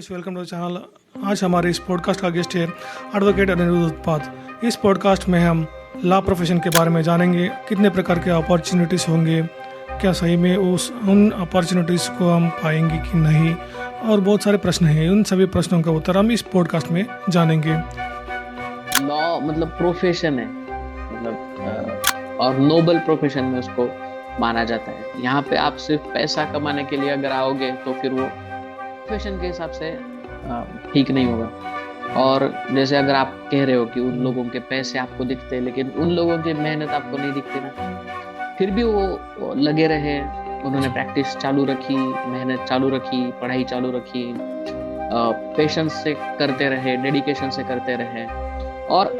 Guys, welcome to channel. आज हमारे इस पॉडकास्ट का गेस्ट है एडवोकेट अनिरुद्ध उत्पात। इस पॉडकास्ट में हम लॉ प्रोफेशन के बारे में जानेंगे, कितने प्रकार के अपॉर्चुनिटीज़ होंगे, क्या सही में उन अपॉर्चुनिटीज़ को हम पाएंगे कि नहीं, और बहुत सारे प्रश्न हैं। उन सभी प्रश्नों का उत्तर हम इस पॉडकास्ट में जानेंगे। लॉ मतलब प्रोफेशन है, और नोबल प्रोफेशन में उसको माना जाता है। यहाँ पे आप सिर्फ पैसा कमाने के लिए अगर आओगे तो फिर वो प्रोफेशन के हिसाब से ठीक नहीं होगा। और जैसे अगर आप कह रहे हो कि उन लोगों के पैसे आपको दिखते हैं लेकिन उन लोगों की मेहनत आपको नहीं दिखती ना, फिर भी वो लगे रहे, उन्होंने प्रैक्टिस चालू रखी, मेहनत चालू रखी, पढ़ाई चालू रखी, पेशेंस से करते रहे, डेडिकेशन से करते रहे। और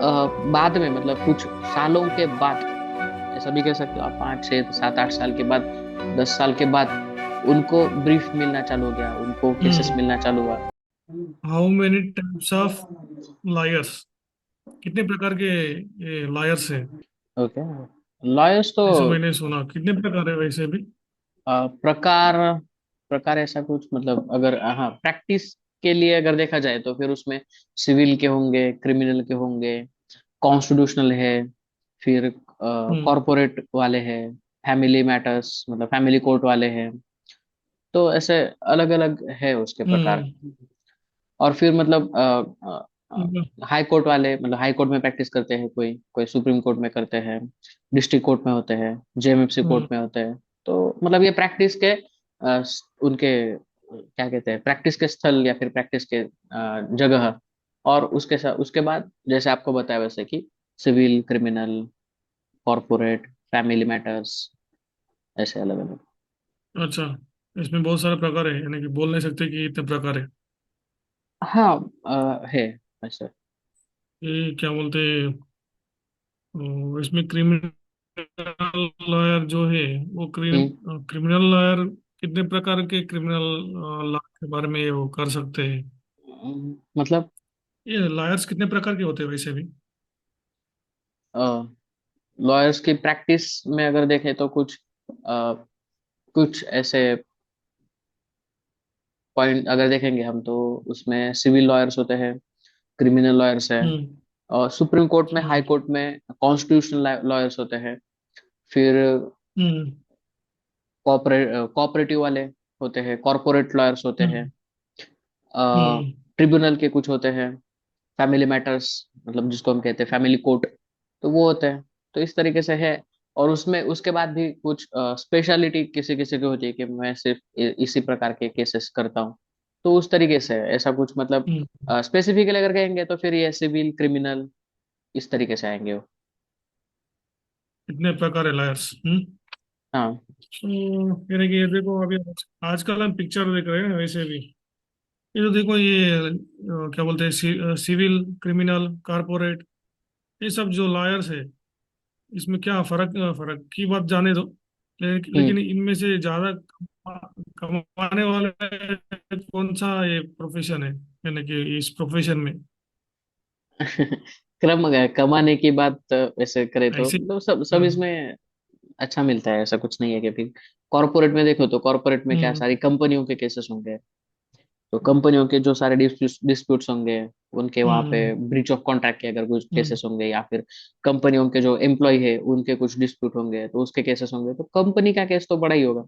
बाद में मतलब कुछ सालों के बाद, ऐसा भी कह सकते हो आप, 5 6 7 8 साल के बाद, 10 साल के बाद उनको ब्रीफ मिलना चालू हो गया, उनको केसेस मिलना चालू हुआ। How many types of lawyers, कितने प्रकार के लायर्स हैं? ओके, लॉयर्स तो ऐसा मैंने सुना, कितने प्रकार है वैसे भी? प्रकार प्रकार ऐसा कुछ मतलब, अगर हाँ प्रैक्टिस के लिए अगर देखा जाए तो फिर उसमें सिविल के होंगे, क्रिमिनल के होंगे, कॉन्स्टिट्यूशनल है, फिर हम्म। कॉरपोरेट वाले हैं, फैमिली मैटर्स मतलब फैमिली कोर्ट वाले हैं। तो ऐसे अलग अलग है उसके प्रकार। हम्म। और फिर मतलब हम्म। हाई कोर्ट वाले मतलब हाई कोर्ट में प्रैक्टिस करते हैं, कोई कोई सुप्रीम कोर्ट में करते हैं, डिस्ट्रिक्ट कोर्ट में होते हैं, जेएमएफसी हम्म। कोर्ट में होते हैं। तो मतलब ये प्रैक्टिस के उनके क्या कहते हैं, प्रैक्टिस के स्थल या फिर प्रैक्टिस के जगह। और उसके साथ उसके बाद जैसे आपको बताया वैसे कि civil, criminal, corporate, family matters, ऐसे अलग अलग। अच्छा, इसमें बहुत सारे प्रकार है, यानी कि बोल नहीं सकते कि इतने प्रकार है। हाँ है ऐसे। ये क्या बोलते हैं, इसमें क्रिमिनल लॉयर जो है, वो हम्म, क्रिमिनल लॉयर कितने प्रकार के क्रिमिनल लॉ के बारे में वो कर सकते हैं? मतलब ये लॉयर्स कितने प्रकार के होते हैं वैसे भी? लॉयर्स की प्रैक्टिस में अगर देखें तो कुछ ऐसे पॉइंट अगर देखेंगे हम तो उसमें सिविल लॉयर्स होते हैं, क्रिमिनल लॉयर्स है, हम्म। और सुप्रीम कोर्ट में, हाई हम्म। कोर्ट में कॉन्स्टिट्यूशनल लॉयर्स होते हैं। फिर हम्म। कोऑपरेटिव वाले होते हैं, कॉरपोरेट लॉयर्स होते हैं, हम्म। हम्म। ट्रिब्यूनल के कुछ होते हैं, फैमिली मैटर्स मतलब जिसको हम कहते हैं फैमिली कोर्ट, तो वो होते हैं। तो इस तरीके से है। और उसमें उसके बाद भी कुछ स्पेशलिटी किसी किसी की होती है कि मैं सिर्फ इसी प्रकार के केसेस करता हूँ। तो उस तरीके से है, ऐसा कुछ मतलब हम्म। स्पेसिफिकली अगर कहेंगे तो फिर ये सिविल, क्रिमिनल, इस तरीके से आएंगे वो। कितने प्रकार है लॉयर्स? हम्म। हाँ। तो यानी कि ये देखो, अभी आजकल हम पिक्चर देख रहे हैं वैसे भी। ये तो देखो, ये क्या बोलते हैं, सिविल, क्रिमिनल, कारपोरेट, ये सब जो लॉयर्स है, इसमें क्या फर्क, फर्क की बात जाने दो। हम्म। लेकिन इनमें से ज्यादा कमाने वाला कौन सा ये प्रोफेशन है, यानी कि इस प्रोफेशन में? कमाने की बात वैसे करें तो ऐसे। मतलब सब सब हाँ। इसमें अच्छा मिलता है, ऐसा कुछ नहीं है कि फिर कॉर्पोरेट में देखो तो कॉर्पोरेट में क्या हम्म। सारी कंपनियों के केसेस होंगे। तो कंपनियों के जो सारे डिस्प्यूट्स होंगे, उनके वहां पे हम्म। ब्रीच ऑफ कॉन्ट्रैक्ट के अगर कुछ हम्म। केसेस होंगे, या फिर कंपनियों के जो एम्प्लॉय है उनके कुछ डिस्प्यूट होंगे तो उसके केसेस होंगे। तो कंपनी का केस तो बड़ा ही होगा।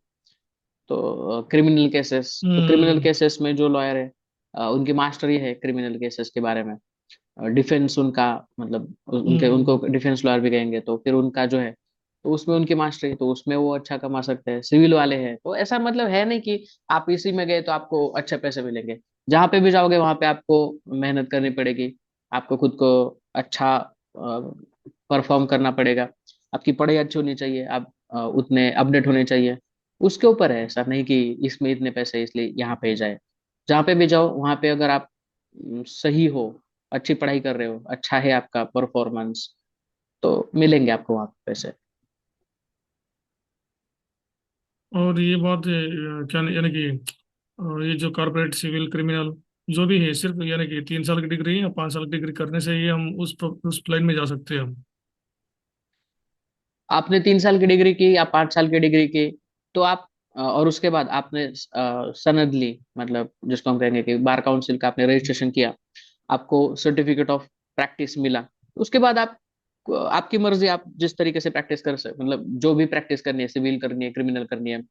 तो क्रिमिनल केसेस, तो क्रिमिनल हम्म। केसेस में जो लॉयर है उनकी मास्टरी है क्रिमिनल केसेस के बारे में। डिफेंस उनका मतलब उनके उनको हम्म। डिफेंस लॉयर भी कहेंगे, तो फिर उनका जो है तो उसमें उनकी मास्टरी, तो उसमें वो अच्छा कमा सकते हैं। सिविल वाले हैं तो ऐसा मतलब है नहीं कि आप इसी में गए तो आपको अच्छे पैसे मिलेंगे। जहां पे भी जाओगे वहां पे आपको मेहनत करनी पड़ेगी, आपको खुद को अच्छा परफॉर्म करना पड़ेगा, आपकी पढ़ाई अच्छी होनी चाहिए, आप उतने अपडेट होने चाहिए। उसके ऊपर है, ऐसा नहीं कि इसमें इतने पैसे इसलिए यहाँ पे जाए। जहाँ पे भी जाओ वहां पे अगर आप सही हो, अच्छी पढ़ाई कर रहे हो, अच्छा है आपका परफॉर्मेंस, तो मिलेंगे आपको वहां पे पैसे। और ये बात है, क्या यानी कि ये जो कॉर्पोरेट, सिविल, क्रिमिनल जो भी है, सिर्फ यानी कि 3 साल की डिग्री या 5 साल की डिग्री करने से ही हम उस लाइन में जा सकते हैं हम? आपने 3 साल की डिग्री की या 5 साल की डिग्री की, तो आप और उसके बाद आपने सनद ली, मतलब जिसको हम कहेंगे कि बार काउंसिल का आपने रजिस्ट्रेशन किया, आपको सर्टिफिकेट ऑफ प्रैक्टिस मिला, उसके बाद आप, आपकी मर्जी, आप जिस तरीके से प्रैक्टिस कर सकते, मतलब जो भी प्रैक्टिस करनी है, सिविल करनी है, क्रिमिनल करनी है,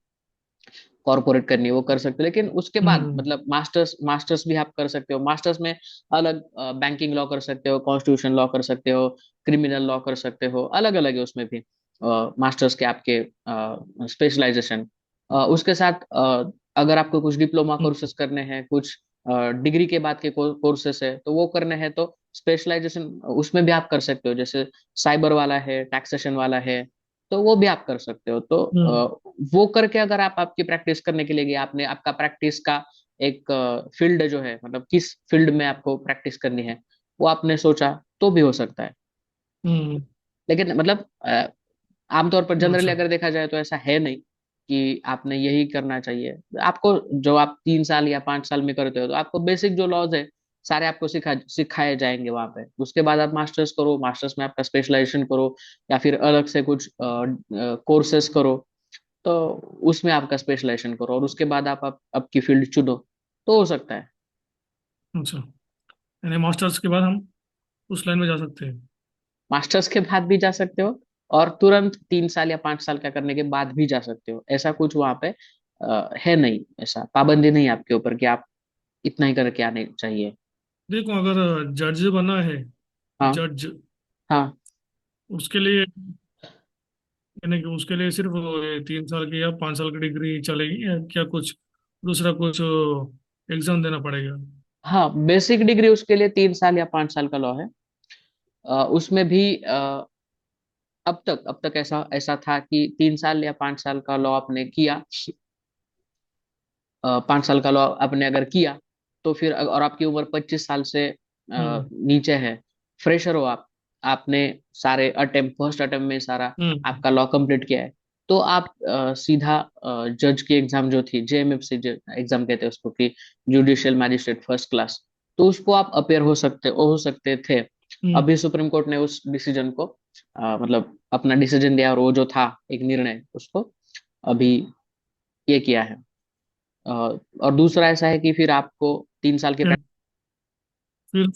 कॉर्पोरेट करनी है, वो कर सकते हो। लेकिन उसके बाद हम्म। मतलब मास्टर्स मास्टर्स भी आप कर सकते हो। मास्टर्स में अलग बैंकिंग लॉ कर सकते हो, कॉन्स्टिट्यूशन लॉ कर सकते हो, क्रिमिनल लॉ कर सकते हो, अलग अलग है उसमें भी मास्टर्स के आपके स्पेशलाइजेशन। उसके साथ अगर आपको कुछ डिप्लोमा कोर्सेज करने हैं, कुछ डिग्री के बाद के कोर्सेस है, तो वो करने हैं, तो स्पेशलाइजेशन उसमें भी आप कर सकते हो। जैसे साइबर वाला है, टैक्सेशन वाला है, तो वो भी आप कर सकते हो। तो हम्म। वो करके अगर आप आपकी प्रैक्टिस करने के लिए गए, आपने आपका प्रैक्टिस का एक फील्ड जो है, मतलब किस फील्ड में आपको प्रैक्टिस करनी है, वो आपने सोचा, तो भी हो सकता है। हम्म। लेकिन मतलब आमतौर पर जनरली अच्छा। अगर देखा जाए तो ऐसा है नहीं कि आपने यही करना चाहिए। आपको जो आप 3 साल या 5 साल में करते हो, तो आपको बेसिक जो लॉज है सारे आपको सिखाए जाएंगे वहां पे। उसके बाद आप मास्टर्स करो, मास्टर्स में आपका स्पेशलाइजेशन करो, या फिर अलग से कुछ कोर्सेस करो, तो उसमें आपका स्पेशलाइजेशन करो, और उसके बाद आप आपकी फील्ड चुनो, तो हो सकता है। अच्छा, यानी मास्टर्स के बाद हम उस लाइन में जा सकते हैं। मास्टर्स के बाद भी जा सकते हो, और तुरंत 3 साल या 5 साल का करने के बाद भी जा सकते हो। ऐसा कुछ वहां पे है नहीं, ऐसा पाबंदी नहीं है आपके ऊपर कि आप इतना ही करके आने चाहिए। देखो, अगर जज बना है, हाँ। जज, हाँ। उसके लिए, यानी कि उसके लिए सिर्फ वो ये 3 साल की या 5 साल की डिग्री चलेगी, या क्या कुछ दूसरा कुछ एग्जाम देना पड़ेगा? हाँ, बेसिक डिग्री उसके लिए 3 साल या 5 साल का लॉ है। उसमें भी अब तक ऐसा ऐसा था कि 3 साल या 5 साल का लॉ आपने किया, 5 साल का लॉ आपने अगर किया, तो फिर और आपकी उम्र 25 साल से हम्म। नीचे है, फ्रेशर हो आप, आपने सारे अटेम्प्ट, फर्स्ट अटेम्प्ट में सारा हम्म। आपका लॉ कंप्लीट किया है, तो आप सीधा जज की एग्जाम जो थी, जेएमएफसी एग्जाम कहते हैं उसको, कि जुडिशियल मैजिस्ट्रेट फर्स्ट क्लास, तो उसको आप अपेयर हो सकते थे। हम्म। अभी सुप्रीम कोर्ट ने उस डिसीजन को मतलब अपना डिसीजन दिया, और वो जो था एक निर्णय, उसको अभी ये किया है। और दूसरा ऐसा है कि फिर आपको 3 साल के क्या? फिर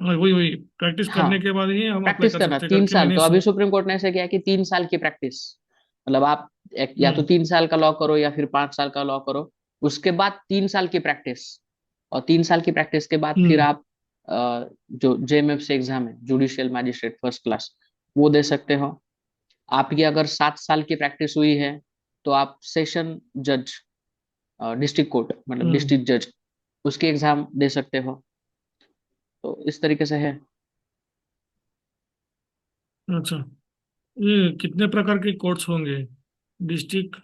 हाँ, वही वही प्रैक्टिस हाँ, करने के बाद ही हम अप्लाई प्रैक्टिस कर करना सकते हैं तीन करके साल मैंने तो अभी सुन। सुप्रीम कोर्ट ने ऐसे किया कि 3 साल की प्रैक्टिस, मतलब आप या तो हम्म। 3 साल का लॉ करो, या फिर 5 साल का लॉ करो, उसके बाद 3 साल की प्रैक्टिस, और 3 साल की प्रैक्टिस के बाद फिर हम्म। आप जो जेएमएफ से एग्जाम है, जुडिशियल मैजिस्ट्रेट फर्स्ट क्लास, वो दे सकते हो। आपकी अगर 7 साल की प्रैक्टिस हुई है, तो आप सेशन जज, डिस्ट्रिक्ट कोर्ट मतलब हम्म। डिस्ट्रिक्ट जज, उसकी एग्जाम दे सकते हो। तो इस तरीके से है। अच्छा, ये कितने प्रकार के कोर्ट्स होंगे? डिस्ट्रिक्ट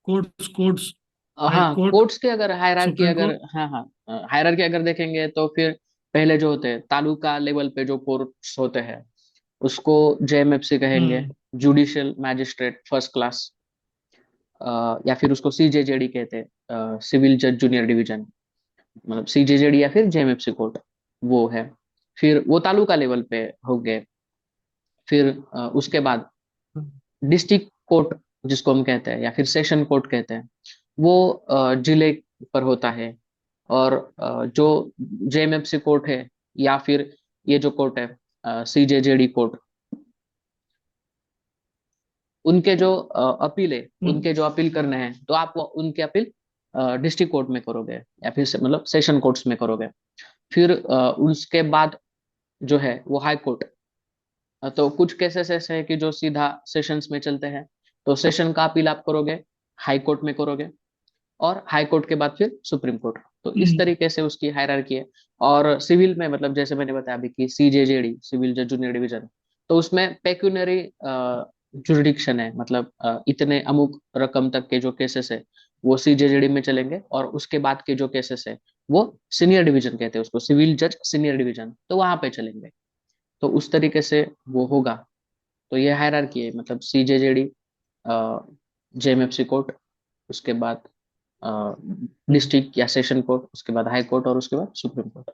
कोर्ट्स, कोर्ट्स, हाई हाँ, कोर्ट, कोर्ट्स के अगर हायरार्की सुप्रीम अगर, कोर्ट। हाँ हाँ, हायरार्की अगर देखेंगे, तो फिर पहले जो होते हैं तालुका लेवल पे जो कोर्ट्स होते हैं, उसको जेएमएफसी कहेंगे, हम्म। जुडिशियल मैजिस्ट्रेट फर्स्ट क्लास, या फिर उसको सीजेजेडी कहते हैं, सिविल जज जूनियर डिवीजन, मतलब सीजेजेडी या फिर जेएमएफसी कोर्ट, वो है। फिर वो तालुका लेवल पे हो गए। फिर उसके बाद डिस्ट्रिक्ट कोर्ट, जिसको हम कहते हैं, या फिर सेशन कोर्ट कहते हैं, वो जिले पर होता है। और जो जेएमएफसी कोर्ट है, या फिर ये जो कोर्ट है सीजेजेडी कोर्ट, उनके जो अपील है, हम्म। उनके जो अपील करने हैं, तो आप वो उनके अपील डिस्ट्रिक्ट कोर्ट में करोगे, या फिर मतलब सेशन कोर्ट्स में करोगे। फिर उसके बाद जो है वो हाई कोर्ट। तो कुछ केसेस ऐसे हैं कि जो सीधा सेशंस में चलते हैं, तो सेशन का अपील आप करोगे, हाई कोर्ट में करोगे, और हाई कोर्ट के बाद फिर सुप्रीम कोर्ट। तो इस हम्म। तरीके से उसकी हायरार्की है। और सिविल में, मतलब जैसे मैंने बताया अभी कि सीजेजेडी, सिविल जज जूनियर डिवीजन, तो उसमें पेक्यूनरी जुरिडिक्शन है, मतलब इतने अमुक रकम तक के जो केसेस है, वो सीजेजेडी में चलेंगे, और उसके बाद के जो केसेस है, वो सीनियर डिवीजन कहते हैं उसको, सिविल जज सीनियर डिवीजन, तो वहां पे चलेंगे। तो उस तरीके से वो होगा। तो ये हायरार्की है, मतलब सीजेजेडी, जेएमएफसी कोर्ट, उसके बाद हम्म। डिस्ट्रिक्ट या सेशन कोर्ट, उसके बाद हाई कोर्ट, और उसके बाद सुप्रीम कोर्ट।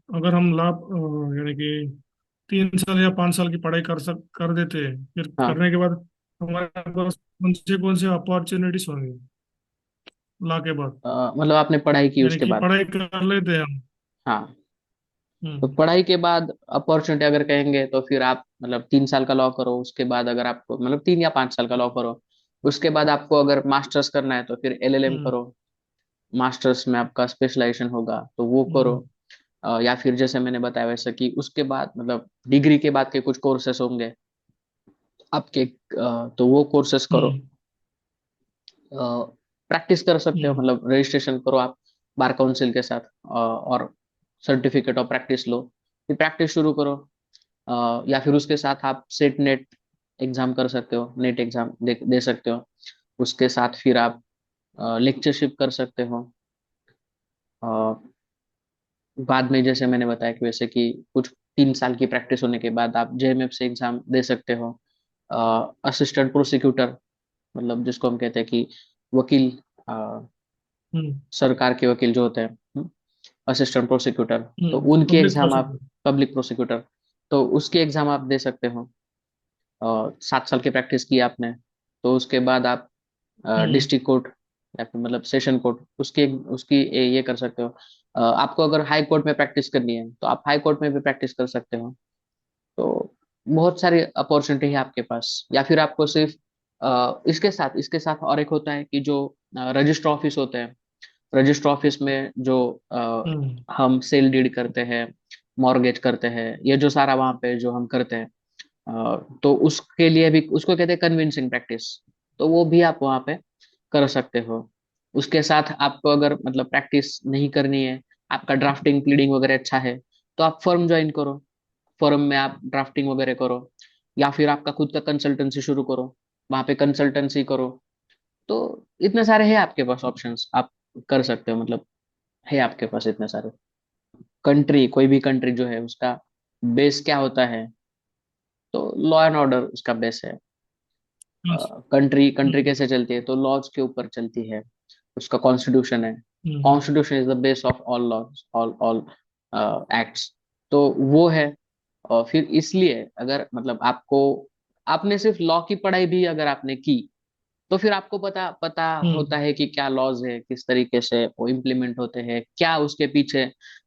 अगर हम लाभ यानी कि 3 साल या 5 साल की पढ़ाई कर देते हैं, फिर हाँ। करने के बाद हमारे पास कौन से अपॉर्चुनिटीज होंगे? लॉ के बाद? मतलब आपने पढ़ाई की यानी उसके कि बाद। पढ़ाई कर लेते हैं हम। हाँ। तो हम्म। पढ़ाई के बाद अपॉर्चुनिटी अगर कहेंगे तो फिर आप मतलब 3 साल का लॉ करो, उसके बाद अगर आपको मतलब 3 या 5 साल का लॉ करो, उसके बाद आपको अगर मास्टर्स करना है तो फिर एलएलएम हम्म। करो। मास्टर्स में आपका स्पेशलाइजेशन होगा तो वो करो। हम्म। या फिर जैसे मैंने बताया वैसे कि उसके बाद मतलब डिग्री के बाद के कुछ कोर्सेस होंगे आपके, तो वो कोर्सेस करो। हम्म। प्रैक्टिस कर सकते हो, हम्म। मतलब रजिस्ट्रेशन करो आप बार काउंसिल के साथ, और सर्टिफिकेट ऑफ प्रैक्टिस लो, फिर प्रैक्टिस शुरू करो। या फिर उसके साथ आप सेट नेट एग्जाम कर सकते हो, नेट एग्जाम दे सकते हो। उसके साथ फिर आप लेक्चरशिप कर सकते हो। अ, बाद में जैसे मैंने बताया कि वैसे कि कुछ 3 साल की प्रैक्टिस होने के बाद आप जेएमएफ से एग्जाम दे सकते हो। असिस्टेंट प्रोसिक्यूटर, मतलब जिसको हम कहते हैं कि वकील, हम्म। सरकार के वकील जो होते हैं, असिस्टेंट प्रोसिक्यूटर, तो उनकी पब्लिक एग्जाम आप, प्रोसिक्यूटर। पब्लिक प्रोसिक्यूटर, तो उसकी एग्जाम आप दे सकते हो। 7 साल की प्रैक्टिस की आपने, तो उसके बाद आप हम्म। डिस्ट्रिक्ट कोर्ट या फिर मतलब सेशन कोर्ट उसकी उसकी ये कर सकते हो। आपको अगर हाई कोर्ट में प्रैक्टिस करनी है तो आप हाई कोर्ट में भी प्रैक्टिस कर सकते हो। तो बहुत सारी अपॉर्चुनिटी है आपके पास। या फिर आपको सिर्फ इसके साथ और एक होता है कि जो रजिस्टर ऑफिस होते हैं, रजिस्टर ऑफिस में जो हम्म। हम सेल डीड करते हैं, मॉर्गेज करते हैं, ये जो सारा वहाँ पे जो हम करते हैं, तो उसके लिए भी उसको कहते हैं कन्विंसिंग प्रैक्टिस। तो वो भी आप वहाँ पे कर सकते हो। उसके साथ आपको अगर मतलब प्रैक्टिस नहीं करनी है, आपका ड्राफ्टिंग प्लीडिंग वगैरह अच्छा है, तो आप फर्म ज्वाइन करो। फर्म में आप ड्राफ्टिंग वगैरह करो, या फिर आपका खुद का कंसल्टेंसी शुरू करो, वहाँ पे कंसल्टेंसी करो। तो इतने सारे हैं आपके पास ऑप्शंस, आप कर सकते हो, मतलब है आपके पास इतने सारे। कंट्री, कोई भी कंट्री जो है उसका बेस क्या होता है, तो लॉ एंड ऑर्डर उसका बेस है। अच्छा। कंट्री कंट्री हम्म। कैसे चलती है, तो लॉज के ऊपर चलती है। उसका कॉन्स्टिट्यूशन है। Hmm. Constitution is the base of all laws, all all acts. तो वो है। और फिर इसलिए अगर मतलब आपको, आपने सिर्फ लॉ की पढ़ाई भी अगर आपने की, तो फिर आपको पता पता हम्म। होता है कि क्या लॉज है, किस तरीके से वो इम्प्लीमेंट होते हैं, क्या उसके पीछे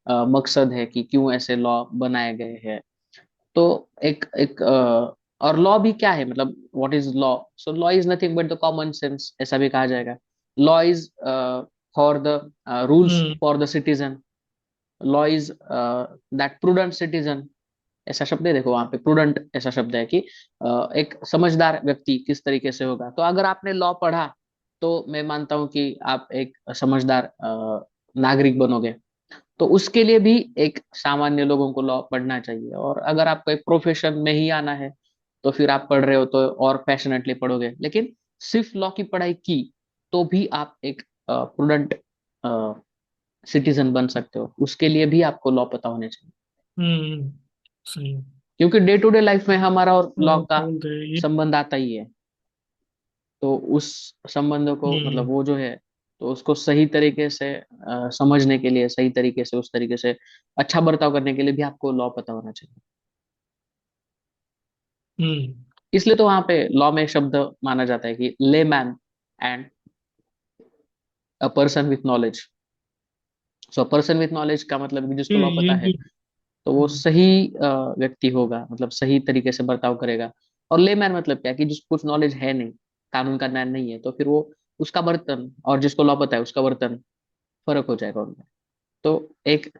मकसद है कि क्यों ऐसे लॉ बनाए गए हैं। तो एक एक और लॉ भी क्या है, मतलब what is law? So law is nothing but the common sense, ऐसा भी कहा जाएगा। Law is for the rules hmm. For the citizen. Law is that prudent citizen, ऐसा शब्द है, देखो वहां पे प्रूडेंट ऐसा शब्द है कि एक समझदार व्यक्ति किस तरीके से होगा। तो अगर आपने लॉ पढ़ा तो मैं मानता हूं कि आप एक समझदार नागरिक बनोगे। तो उसके लिए भी एक सामान्य लोगों को लॉ पढ़ना चाहिए। और अगर आपको एक प्रोफेशन में ही आना है तो फिर आप पढ़ रहे हो तो और पैशनेटली पढ़ोगे। लेकिन सिर्फ लॉ की पढ़ाई की तो भी आप एक प्रूडेंट सिटीजन बन सकते हो, उसके लिए भी आपको लॉ पता होने चाहिए। हम्म। सही है। क्योंकि डे टू डे लाइफ में हमारा और लॉ और का क्या बोलते हैं ये? संबंध आता ही है। तो उस संबंध को मतलब हम्म। वो जो है, तो उसको सही तरीके से समझने के लिए, सही तरीके से उस तरीके से अच्छा बर्ताव करने के लिए भी आपको लॉ पता होना चाहिए। हम्म। इसलिए तो वहां पे लॉ में एक शब्द माना जाता है कि ले man and a person with knowledge. So person with knowledge का मतलब कि जिसको लॉ ये पता है, भी। तो वो सही व्यक्ति होगा, मतलब सही तरीके से बर्ताव करेगा। और ले मैन मतलब क्या, कि जिसको कुछ नॉलेज है नहीं, कानून का ज्ञान नहीं है, तो फिर वो उसका बर्तन और जिसको लॉ पता है उसका बर्तन, फर्क हो जाएगा उनमें। तो एक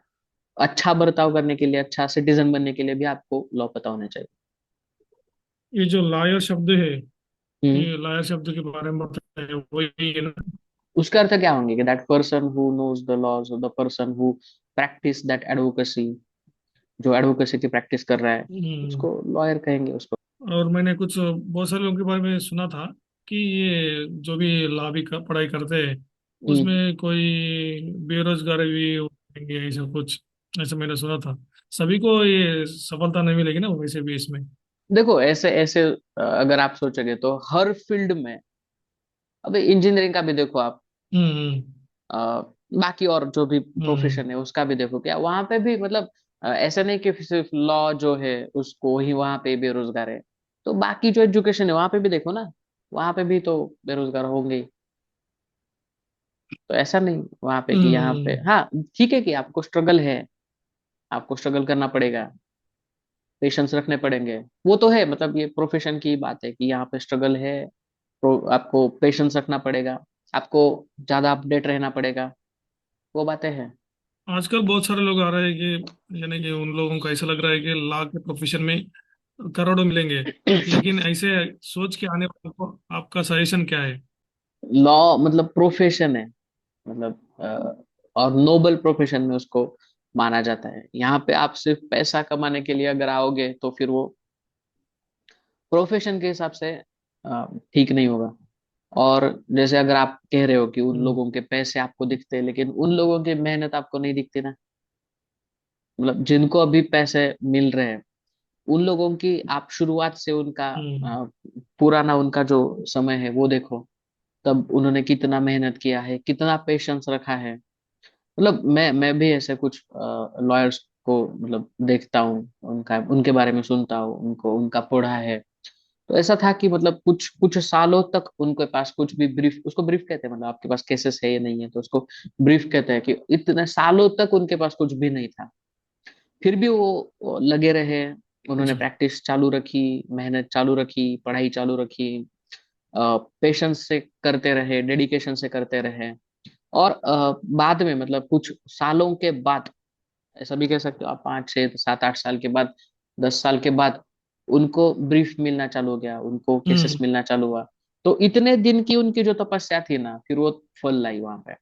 अच्छा बर्ताव करने के लिए, अच्छा सिटीजन बनने के लिए भी आपको लॉ पता होना चाहिए। ये जो लायर शब्द है, हम्म। ये लायर शब्द के बारे में बताया वही है ना? उसका अर्थ क्या होंगे कि that person who knows the laws, the person who practice that advocacy, जो एडवोकेसी की प्रैक्टिस कर रहा है, हम्म। उसको लॉयर कहेंगे उसको। और मैंने कुछ बहुत सारे लोगों के बारे में सुना था कि ये जो भी लॉ भी पढ़ाई करते हैं हम्म। उसमें कोई बेरोजगार भी होंगे, ऐसा कुछ, ऐसा मैंने सुना था। सभी को ये सफलता नहीं मिलेगी ना वैसे भी इसमें। देखो ऐसे ऐसे अगर आप सोचोगे तो हर फील्ड में, अभी इंजीनियरिंग का भी देखो आप, हम्म। अ, बाकी और जो भी हम्म। प्रोफेशन है उसका भी देखो, क्या वहां पे भी मतलब ऐसा नहीं कि सिर्फ लॉ जो है उसको ही वहां पे बेरोजगार है। तो बाकी जो एजुकेशन है वहां पे भी देखो ना, वहां पे भी तो बेरोजगार होंगे ही। तो ऐसा नहीं वहां पे कि यहाँ पे, हम्म। हाँ ठीक है कि आपको स्ट्रगल है, आपको स्ट्रगल करना पड़ेगा, पेशेंस रखने पड़ेंगे, वो तो है, मतलब ये प्रोफेशन की बात है कि यहाँ पे स्ट्रगल है, तो आपको पेशेंस रखना पड़ेगा, आपको ज्यादा अपडेट रहना पड़ेगा, वो बातें हैं। आजकल बहुत सारे लोग आ रहे हैं कि यानी कि उन लोगों को ऐसा लग रहा है कि लॉ के प्रोफेशन में करोड़ों मिलेंगे, लेकिन ऐसे सोच के आने वालों को आपका सजेशन क्या है? लॉ मतलब प्रोफेशन है, मतलब और नोबल प्रोफेशन में उसको माना जाता है। यहाँ पे आप सिर्फ पैसा कमाने के लिए अगर आओगे तो फिर वो प्रोफेशन के हिसाब से ठीक नहीं होगा। और जैसे अगर आप कह रहे हो कि उन हम्म। लोगों के पैसे आपको दिखते हैं, लेकिन उन लोगों की मेहनत आपको नहीं दिखती ना, मतलब जिनको अभी पैसे मिल रहे हैं, उन लोगों की आप शुरुआत से उनका हम्म। पुराना उनका जो समय है वो देखो, तब उन्होंने कितना मेहनत किया है, कितना पेशेंस रखा है। मतलब मैं भी ऐसे कुछ लॉयर्स को मतलब देखता हूँ, उनका उनके बारे में सुनता हूँ, उनको उनका पढ़ा है। तो ऐसा था कि मतलब कुछ कुछ सालों तक उनके पास कुछ भी ब्रीफ, उसको ब्रीफ कहते हैं, मतलब आपके पास केसेस है या नहीं है तो उसको ब्रीफ कहते हैं, कि इतने सालों तक उनके पास कुछ भी नहीं था, फिर भी वो लगे रहे, उन्होंने अच्छा। प्रैक्टिस चालू रखी, मेहनत चालू रखी, पढ़ाई चालू रखी, पेशेंस से करते रहे, डेडिकेशन से करते रहे। और बाद में मतलब कुछ सालों के बाद, ऐसा भी कह सकते हो आप, 5 6 7 8 साल के बाद, 10 साल के बाद उनको ब्रीफ मिलना चालू हो गया, उनको केसेस हम्म। मिलना चालू हुआ। तो इतने दिन की उनकी जो तपस्या थी ना, फिर वो फल लाई वहां पे,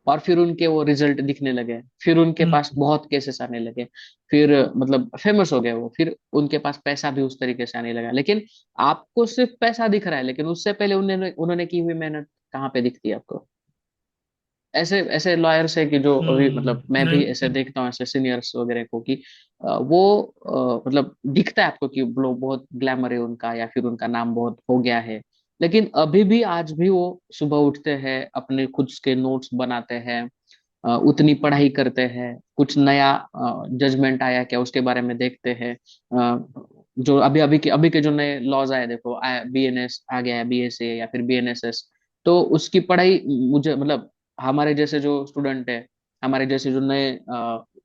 और फिर उनके वो रिजल्ट दिखने लगे, फिर उनके पास हम्म। बहुत केसेस आने लगे, फिर मतलब फेमस हो गए वो, फिर उनके पास पैसा भी उस तरीके से आने लगा। लेकिन आपको सिर्फ पैसा दिख रहा है, लेकिन उससे पहले उन्होंने उन्होंने की हुई मेहनत कहाँ पे दिखती है आपको? ऐसे ऐसे लॉयर्स है कि जो अभी मतलब मैं भी ऐसे नहीं। देखता हूँ ऐसे सीनियर्स वगैरह को, कि वो मतलब दिखता है आपको कि लोग बहुत ग्लैमर है उनका, या फिर उनका नाम बहुत हो गया है, लेकिन अभी भी आज भी वो सुबह उठते हैं, अपने खुद के नोट्स बनाते हैं, उतनी पढ़ाई करते हैं, कुछ नया जजमेंट आया क्या उसके बारे में देखते हैं। जो अभी के जो नए लॉज आए, देखो बीएनएस आ गया है, बीएसए या फिर बीएनएसएस, तो उसकी पढ़ाई मुझे मतलब हमारे जैसे जो स्टूडेंट है, हमारे जैसे जो नए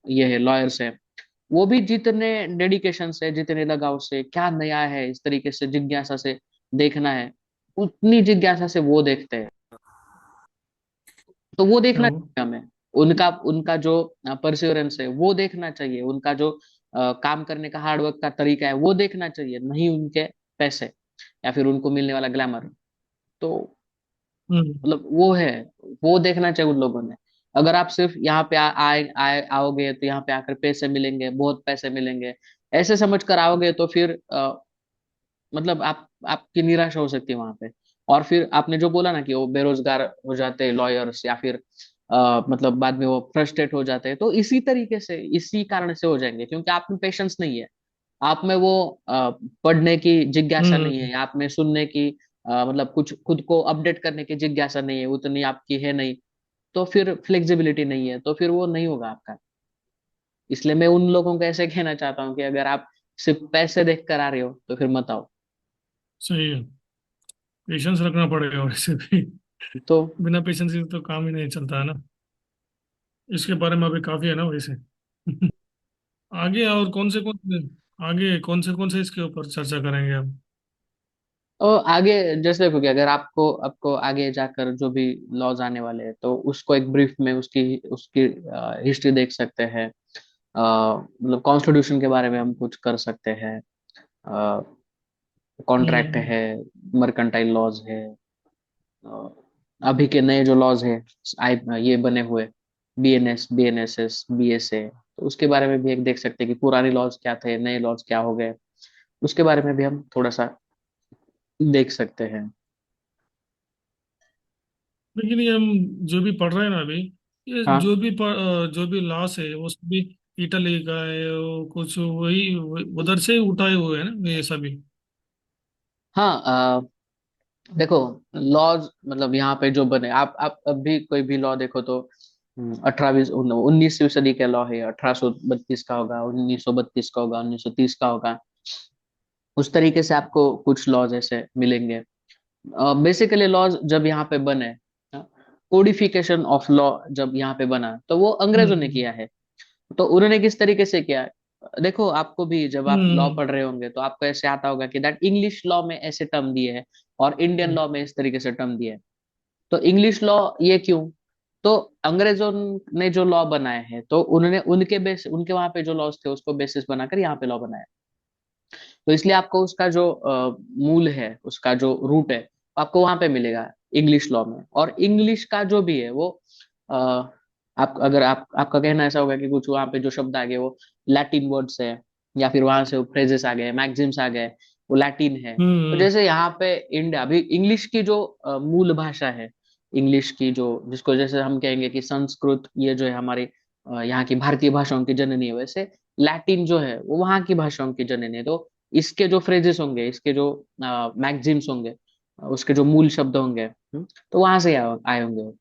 ये है लॉयर्स है, वो भी जितने डेडिकेशन से, जितने लगाव से, क्या नया है इस तरीके से जिज्ञासा से देखना है, उतनी जिज्ञासा से वो देखते हैं। तो वो देखना तो चाहिए हमें, उनका उनका जो परसिवरेंस है वो देखना चाहिए, उनका जो काम करने का हार्डवर्क का तरीका है वो देखना चाहिए, नहीं उनके पैसे या फिर उनको मिलने वाला ग्लैमर। तो हम्म। मतलब वो है, वो देखना चाहिए उन लोगों ने। अगर आप सिर्फ यहाँ पे आओगे तो यहाँ पे आकर पैसे मिलेंगे, बहुत पैसे मिलेंगे, ऐसे समझ कर आओगे, तो फिर मतलब आपकी निराशा हो सकती है वहां पे। और फिर आपने जो बोला ना कि वो बेरोजगार हो जाते हैं लॉयर्स, या फिर मतलब बाद में वो फ्रस्ट्रेट हो जाते हैं, तो इसी तरीके से, इसी कारण से हो जाएंगे, क्योंकि आप में पेशेंस नहीं है, आप में वो पढ़ने की जिज्ञासा नहीं हम्म। है, आप में सुनने की मतलब कुछ खुद को अपडेट करने की जिज्ञासा नहीं है, उतनी आपकी है नहीं, तो फिर फ्लेक्सिबिलिटी नहीं है, तो फिर वो नहीं होगा आपका। इसलिए मैं उन लोगों को ऐसे कहना चाहता हूँ कि अगर आप सिर्फ पैसे देख कर आ रहे हो तो फिर मत आओ। सही है। पेशेंस रखना पड़ेगा वैसे भी। तो बिना पेशेंस के तो काम ही नहीं चलता है ना। इसके बारे में अभी काफी है ना वैसे। आगे और कौन से इसके ऊपर चर्चा करेंगे अब? और आगे जैसे देखो कि अगर आपको आपको आगे जाकर जो भी लॉज आने वाले हैं, तो उसको एक ब्रीफ में उसकी उसकी हिस्ट्री देख सकते हैं। मतलब कॉन्स्टिट्यूशन के बारे में हम कुछ कर सकते हैं, कॉन्ट्रैक्ट हम्म। है, मर्केंटाइल लॉज है, अ, अभी के नए जो लॉज है, ये बने हुए, बीएनएस, बीएनएसएस, बीएसए, तो उसके बारे में भी एक देख सकते हैं कि पुराने लॉज क्या थे, नए लॉज क्या हो गए, उसके बारे में भी हम थोड़ा सा देख सकते हैं। लेकिन ये हम जो भी पढ़ रहे हैं ना अभी, ये हाँ जो भी लॉस है वो सभी इटली का है, वो कुछ उधर से ही उठाए हुए हैं ना ये सभी। हाँ, देखो लॉज मतलब यहाँ पे जो बने, आप अभी कोई भी लॉ देखो तो 19वीं सदी का लॉ है, 1832 का होगा, 1932 का होगा, 1930 का होगा, उस तरीके से आपको कुछ लॉज ऐसे मिलेंगे। बेसिकली लॉज जब यहाँ पे बने, हाँ, कोडिफिकेशन ऑफ लॉ जब यहाँ पे बना तो वो अंग्रेजों ने हम्म किया है। तो उन्होंने किस तरीके से किया, देखो आपको भी जब आप लॉ हम्म पढ़ रहे होंगे तो आपको ऐसे आता होगा कि दैट इंग्लिश लॉ में ऐसे टर्म दिए हैं और इंडियन लॉ में इस तरीके से टर्म दिए हैं। तो इंग्लिश लॉ ये क्यों, तो अंग्रेजों ने जो लॉ बनाए हैं तो उन्होंने उनके बेस, उनके वहां पे जो लॉज थे उसको बेसिस बनाकर यहाँ पे लॉ बनाया। तो इसलिए आपको उसका जो मूल है, उसका जो रूट है आपको वहां पे मिलेगा इंग्लिश लॉ में। और इंग्लिश का जो भी है वो अ, आप अगर आपका कहना ऐसा होगा कि कुछ वहां पे जो शब्द आ गए वो लैटिन वर्ड्स है, या फिर वहां से फ्रेजेस आ गए, मैक्सिम्स आ गए, वो लैटिन है। तो हम्म जैसे यहाँ पे इंडिया अभी इंग्लिश की जो मूल भाषा है, इंग्लिश की जो, जिसको जैसे हम कहेंगे कि संस्कृत ये जो है हमारी यहाँ की भारतीय भाषाओं की जननी है, वैसे लैटिन जो है वो वहाँ की भाषाओं की जननी है। तो इसके जो फ्रेजेस होंगे, इसके जो मैक्सिम्स होंगे, उसके जो मूल शब्द होंगे, तो वहां से आए होंगे वो।